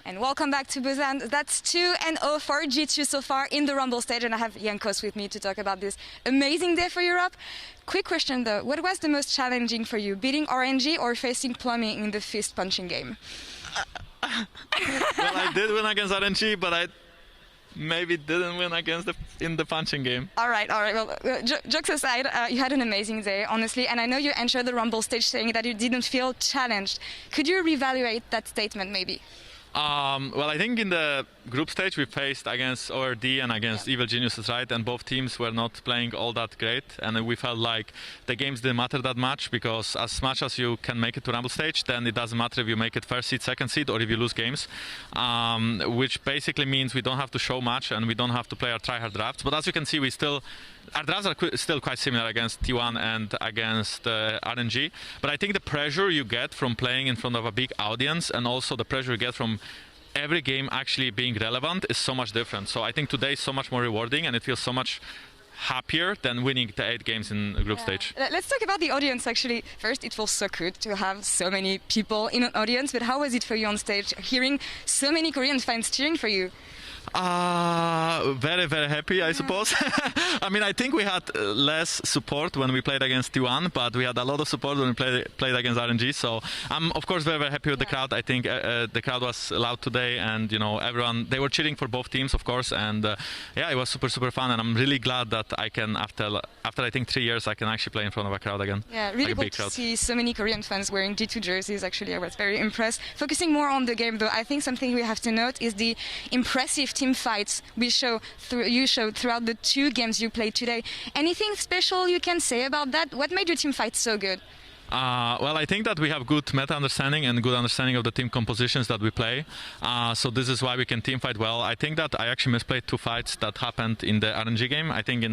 And welcome back to Busan. That's 2-0 for G2 so far in the Rumble stage, and I have Jankos with me to talk about this amazing day for Europe. Quick question though, what was the most challenging for you, beating RNG or facing Plumbing in the fist punching game? Well, I did win against RNG, but I maybe didn't win in the punching game. All right. Well, jokes aside, you had an amazing day, honestly, and I know you entered the Rumble stage saying that you didn't feel challenged. Could you reevaluate that statement, maybe? Well, I think in the group stage we faced against ORD and against Evil Geniuses, right? And both teams were not playing all that great, and we felt like the games didn't matter that much, because as much as you can make it to Rumble stage, then it doesn't matter if you make it first seed, second seed, or if you lose games, which basically means we don't have to show much and we don't have to play our tryhard drafts. But as you can see, our drafts are still quite similar against T1 and against RNG. But I think the pressure you get from playing in front of a big audience, and also the pressure you get from every game actually being relevant, is so much different. So I think today is so much more rewarding, and it feels so much happier than winning the 8 games in the group stage. Let's talk about the audience, actually. First, it feels so good to have so many people in an audience, but how was it for you on stage, hearing so many Korean fans cheering for you? Very, very happy, I suppose. I mean, I think we had less support when we played against T1, but we had a lot of support when we played against RNG. So I'm, of course, very, very happy with the crowd. I think the crowd was loud today, and everyone, they were cheering for both teams, of course. And yeah, it was super, super fun. And I'm really glad that I can, after I think 3 years, I can actually play in front of a crowd again. Yeah, really cool to see so many Korean fans wearing G2 jerseys. Actually, I was very impressed. Focusing more on the game, though, I think something we have to note is the impressive team fights you showed throughout the 2 games you played today. Anything special you can say about that? What made your team fight so good? Well, I think that we have good meta understanding and good understanding of the team compositions that we play. So this is why we can team fight well. I think that I actually misplayed 2 fights that happened in the RNG game. I think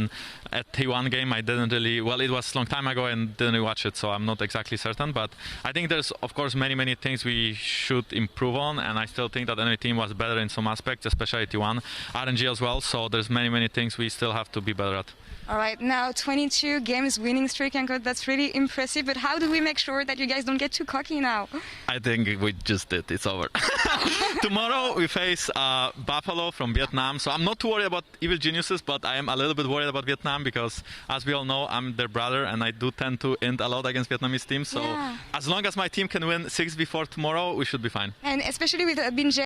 at T1 game I didn't really, well, it was a long time ago and didn't watch it, so I'm not exactly certain. But I think there's, of course, many things we should improve on, and I still think that enemy team was better in some aspects, especially T1, RNG as well. So there's many things we still have to be better at. All right, now 22 games winning streak, and that's really impressive, but how do we make sure that you guys don't get too cocky now? I think we just did. It's over. Tomorrow we face Buffalo from Vietnam, so I'm not too worried about Evil Geniuses, but I am a little bit worried about Vietnam, because as we all know, I'm their brother, and I do tend to end a lot against Vietnamese teams, so as long as my team can win 6 before tomorrow, we should be fine. And especially with Binjay